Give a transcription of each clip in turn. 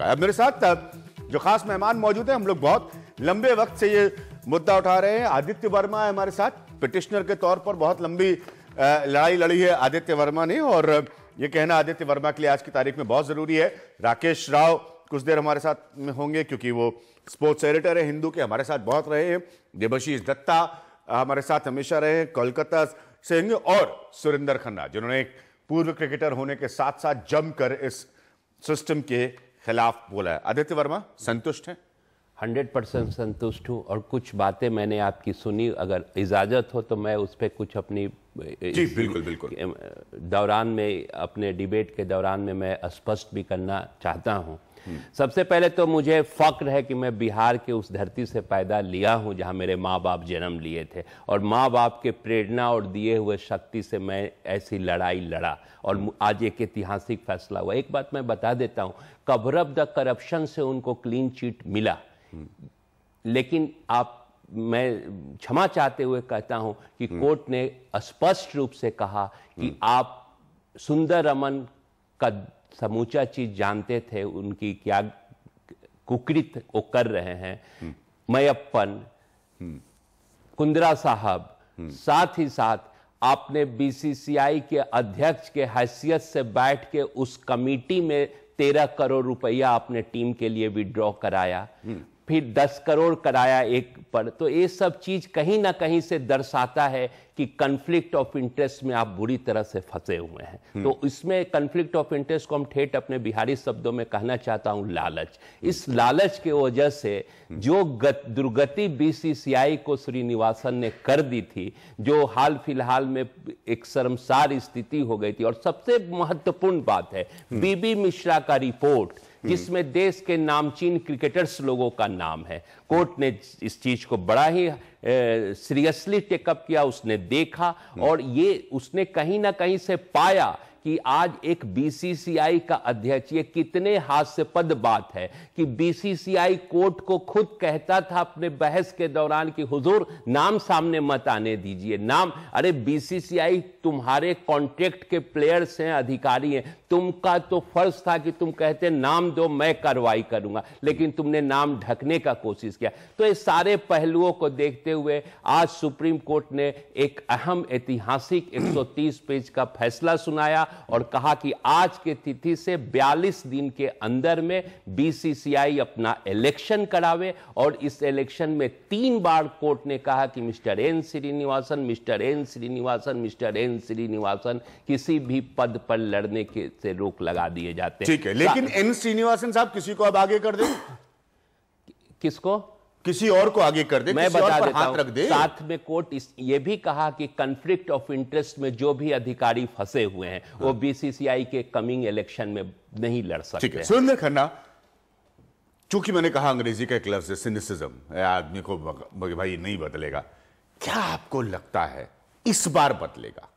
अब मेरे साथ जो खास मेहमान मौजूद हैं, हम लोग बहुत लंबे वक्त से ये मुद्दा उठा रहे हैं। आदित्य वर्मा है हमारे साथ, पिटिशनर के तौर पर बहुत लंबी लड़ाई लड़ी है आदित्य वर्मा ने, और ये कहना आदित्य वर्मा के लिए आज की तारीख में बहुत जरूरी है। राकेश राव कुछ देर हमारे साथ में होंगे क्योंकि वो स्पोर्ट्स एडिटर है हिंदू के, हमारे साथ बहुत रहे हैं। देवाशीष दत्ता हमारे साथ हमेशा रहे हैं कोलकाता से, और सुरेंद्र खन्ना जिन्होंने एक पूर्व क्रिकेटर होने के साथ साथ जमकर इस सिस्टम के खिलाफ बोला है। आदित्य वर्मा संतुष्ट हैं? 100% संतुष्ट हूँ, और कुछ बातें मैंने आपकी सुनी, अगर इजाजत हो तो मैं उस पर कुछ अपनी जी बिल्कुल दौरान में, अपने डिबेट के दौरान में मैं स्पष्ट भी करना चाहता हूँ। सबसे पहले तो मुझे फक्र है कि मैं बिहार के उस धरती से पैदा लिया हूँ जहाँ मेरे माँ बाप जन्म लिए थे, और माँ बाप के प्रेरणा और दिए हुए शक्ति से मैं ऐसी लड़ाई लड़ा, और आज एक ऐतिहासिक फैसला हुआ। एक बात मैं बता देता हूँ, कवर अप द करप्शन से उनको क्लीन चिट मिला, लेकिन मैं क्षमा चाहते हुए कहता हूं कि कोर्ट ने स्पष्ट रूप से कहा कि आप सुंदर रमन का समूचा चीज जानते थे, उनकी क्या कुकृत वो कर रहे हैं, मयप्पन, कुंद्रा साहब, साथ ही साथ आपने बीसीसीआई के अध्यक्ष के हैसियत से बैठ के उस कमेटी में 13 करोड़ रुपया अपने टीम के लिए विड्रॉ कराया, फिर 10 करोड़ कराया एक पर। तो ये सब चीज कहीं ना कहीं से दर्शाता है कि कन्फ्लिक्ट ऑफ इंटरेस्ट में आप बुरी तरह से फंसे हुए हैं। तो इसमें कन्फ्लिक्ट ऑफ इंटरेस्ट को हम ठेठ अपने बिहारी शब्दों में कहना चाहता हूं लालच। इस लालच के वजह से जो दुर्गति बीसीसीआई को श्रीनिवासन ने कर दी थी, जो हाल फिलहाल में एक शर्मसार स्थिति हो गई थी। और सबसे महत्वपूर्ण बात है बीबी मिश्रा का रिपोर्ट, जिसमें देश के नामचीन क्रिकेटर्स लोगों का नाम है। कोर्ट ने इस चीज को बड़ा ही सीरियसली टेकअप किया, उसने देखा, और ये उसने कहीं ना कहीं से पाया कि आज एक बीसीसीआई का अध्यक्ष, ये कितने हास्यास्पद बात है कि बीसीसीआई कोर्ट को खुद कहता था अपने बहस के दौरान कि हुजूर नाम सामने मत आने दीजिए, नाम, अरे बीसीसीआई तुम्हारे कॉन्ट्रैक्ट के प्लेयर्स हैं, अधिकारी हैं, तुमका तो फर्ज था कि तुम कहते नाम दो मैं कार्रवाई करूंगा, लेकिन तुमने नाम ढकने का कोशिश किया। तो इस सारे पहलुओं को देखते हुए आज सुप्रीम कोर्ट ने एक अहम ऐतिहासिक 130 पेज का फैसला सुनाया और कहा कि आज के तिथि से 42 दिन के अंदर में बीसीसीआई अपना इलेक्शन करावे, और इस इलेक्शन में 3 बार कोर्ट ने कहा कि mister N Srinivasan, mister N Srinivasan, mister N Srinivasan किसी भी पद पर लड़ने के से रोक लगा दिए जाते हैं। ठीक है, लेकिन एन श्रीनिवासन साहब किसी को अब आगे कर दे, किसको, किसी और को आगे कर दे, मैं बता देता हाथ रख दे। साथ में कोर्ट ये भी कहा कि कन्फ्लिक्ट ऑफ इंटरेस्ट में जो भी अधिकारी फंसे हुए हैं वो बीसीसीआई के कमिंग इलेक्शन में नहीं लड़ सकते। ठीक है, सुरेंद्र खन्ना, चूंकि मैंने कहा अंग्रेजी का एक लफ्ज है सिनिसिज्म, आदमी को भाई नहीं बदलेगा, क्या आपको लगता है इस बार बदलेगा,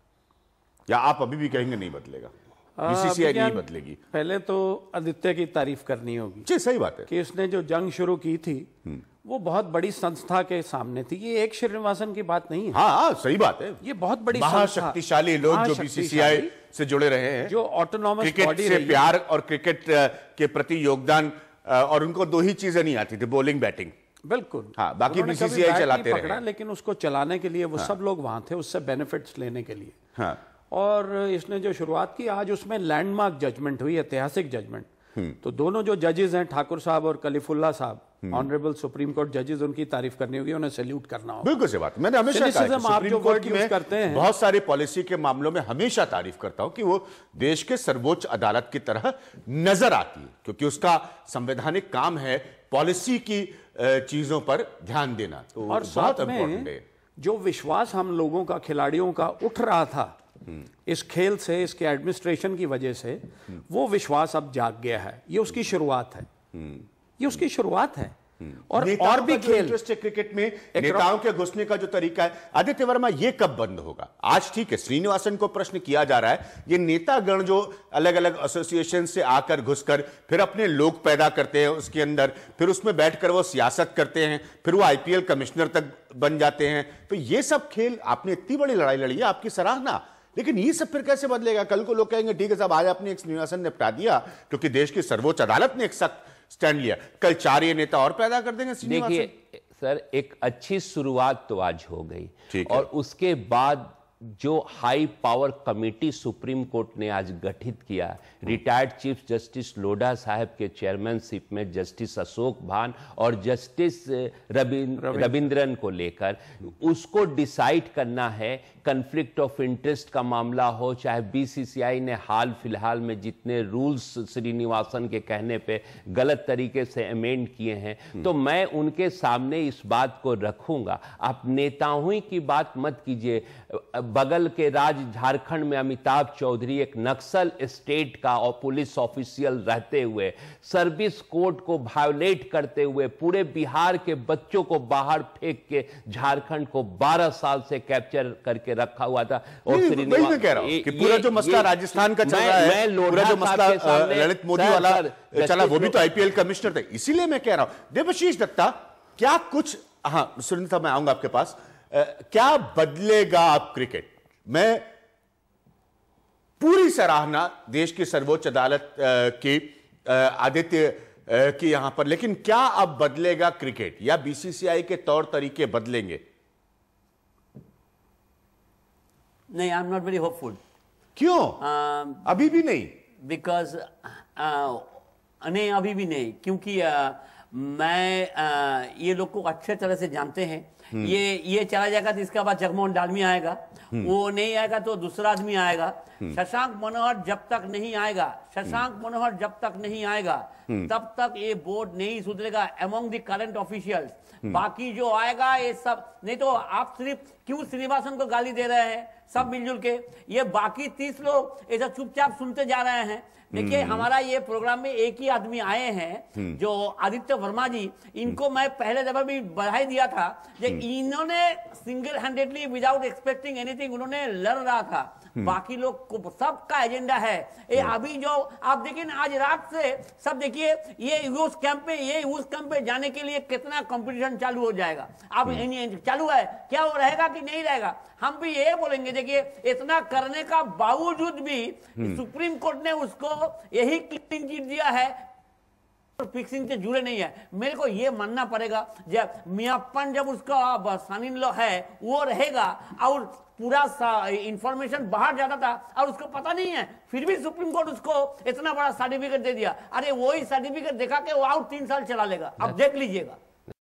या आप अभी भी कहेंगे नहीं बदलेगा? बीसीसीआई नहीं बदलेगी। पहले तो आदित्य की तारीफ करनी होगी। जी सही बात है कि उसने जो जंग शुरू की थी वो बहुत बड़ी संस्था के सामने थी। ये एक श्रीनिवासन की बात नहीं है। हाँ सही बात है, ये बहुत बड़ी शक्तिशाली लोग जो बीसीसीआई से जुड़े रहे हैं, जो ऑटोनॉमस क्रिकेट से प्यार और क्रिकेट के प्रति योगदान, और उनको 2 ही चीजें नहीं आती थी, बॉलिंग बैटिंग। बिल्कुल, हाँ, बाकी बीसीसीआई चलाते रहे, लेकिन उसको चलाने के लिए वो सब लोग वहां थे, उससे बेनिफिट्स लेने के लिए। हाँ। और इसने जो शुरुआत की, आज उसमें लैंडमार्क जजमेंट हुई, ऐतिहासिक जजमेंट। तो दोनों जो जजेस हैं, ठाकुर साहब और कलीफुल्ला साहब, ऑनरेबल सुप्रीम कोर्ट जजेस, उनकी तारीफ करनी होगी, उन्हें सैल्यूट करना होगा। बिल्कुल सही बात। मैंने हमेशा कहा है, आप जो वर्ड यूज करते हैं, बहुत सारी पॉलिसी के मामलों में हमेशा तारीफ करता हूं कि वो देश के सर्वोच्च अदालत की तरह नजर आती है, क्योंकि उसका संवैधानिक काम है पॉलिसी की चीजों पर ध्यान देना। तो और साथ में जो विश्वास हम लोगों का, खिलाड़ियों का उठ रहा था इस खेल से, इसके एडमिनिस्ट्रेशन की वजह से, वो विश्वास अब जाग गया है। ये उसकी शुरुआत है, ये उसकी शुरुआत है। और भी खेल इंटरेस्ट है क्रिकेट में, नेताओं के घुसने का जो तरीका है। आदित्य वर्मा, ये कब बंद होगा? आज ठीक है, श्रीनिवासन को प्रश्न किया जा रहा है, ये नेतागण जो अलग अलग एसोसिएशन से आकर घुसकर फिर अपने लोग पैदा करते हैं उसके अंदर, फिर उसमें बैठकर वो सियासत करते हैं, फिर वो आईपीएल कमिश्नर तक बन जाते हैं। तो ये सब खेल, आपने इतनी बड़ी लड़ाई लड़ी है, आपकी सराहना, लेकिन ये सब फिर कैसे बदलेगा? कल को लोग कहेंगे ठीक है साहब, आज आपने एक सिंहासन निपटा दिया क्योंकि देश की सर्वोच्च अदालत ने एक सख्त स्टैंड लिया, कल 4 ये नेता और पैदा कर देंगे। देखिए सर, एक अच्छी शुरुआत तो आज हो गई, और उसके बाद जो high power committee supreme court ने आज गठित किया, रिटायर्ड चीफ जस्टिस लोढ़ा साहब के चेयरमैनशिप में जस्टिस अशोक भान और जस्टिस रविंद्रन को लेकर, उसको डिसाइड करना है कन्फ्लिक्ट ऑफ इंटरेस्ट का मामला हो, चाहे बीसीसीआई ने हाल फिलहाल में जितने रूल्स श्रीनिवासन के कहने पे गलत तरीके से अमेंड किए हैं, तो मैं उनके सामने इस बात को रखूंगा। आप नेताओं की बात मत कीजिए। बगल के राज्य झारखंड में अमिताभ चौधरी एक नक्सल स्टेट का और पुलिस ऑफिशियल रहते हुए, सर्विस कोड को वायोलेट करते हुए, पूरे बिहार के बच्चों को बाहर फेंक के झारखंड को 12 साल से कैप्चर करके रखा हुआ था। और मैं कह रहा हूं कि पूरा जो मसला राजस्थान का चल रहा है, पूरा जो मसला ललित मोदी वाला चला, वो भी तो आईपीएल कमिश्नर थे। इसीलिए मैं कह रहा हूं देवाशीष दत्ता, क्या कुछ, हाँ सुनीता मैं आऊंगा आपके पास, क्या बदलेगा आप क्रिकेट? मैं पूरी सराहना देश की सर्वोच्च अदालत की आदित्य की यहां पर, लेकिन क्या अब बदलेगा क्रिकेट या बीसीसीआई के तौर तरीके बदलेंगे? नहीं, I am not very hopeful. क्यों? अभी भी नहीं? बिकॉज नहीं, अभी भी नहीं, क्योंकि मैं ये लोग को अच्छे तरह से जानते हैं। ये चला जाएगा तो इसके बाद जगमोहन डालमी आएगा, वो नहीं आएगा तो दूसरा आदमी आएगा। शशांक मनोहर जब तक नहीं आएगा, तब तक ये बोर्ड नहीं सुधरेगा अमंग द करंट ऑफिशियल्स। बाकी जो आएगा ये सब, नहीं तो आप सिर्फ क्यों श्रीनिवासन को गाली दे रहे हैं सब मिलजुल के? ये बाकी 30 लोग ऐसा चुपचाप सुनते जा रहे हैं। देखिए, हमारा ये प्रोग्राम में एक ही आदमी आए हैं जो आदित्य वर्मा जी, इनको मैं पहले दफा भी बधाई दिया था। इन्होंने single handedly without expecting anything उन्होंने लड़ रहा था। बाकी लोग को सबका एजेंडा है। ये अभी जो आप देखिए ना, आज रात से सब देखिए, ये उस कैंप पे जाने के लिए कितना कंपटीशन चालू हो जाएगा। अब चालू है, क्या वो रहेगा कि नहीं रहेगा? हम भी ये बोलेंगे, देखिए इतना करने का बावजूद भी सुप्रीम कोर्ट ने उसको यही क्लीन चिट दिया है, फिक्सिंग से जुड़े नहीं है। मेरे को ये मानना पड़ेगा, जब मियाप्पन जब उसका सन इन लॉ है वो रहेगा और पूरा इंफॉर्मेशन बाहर जाता था और उसको पता नहीं है, फिर भी सुप्रीम कोर्ट उसको इतना बड़ा सर्टिफिकेट दे दिया। अरे वही सर्टिफिकेट दिखा के वो और 3 साल चला लेगा, अब देख लीजिएगा।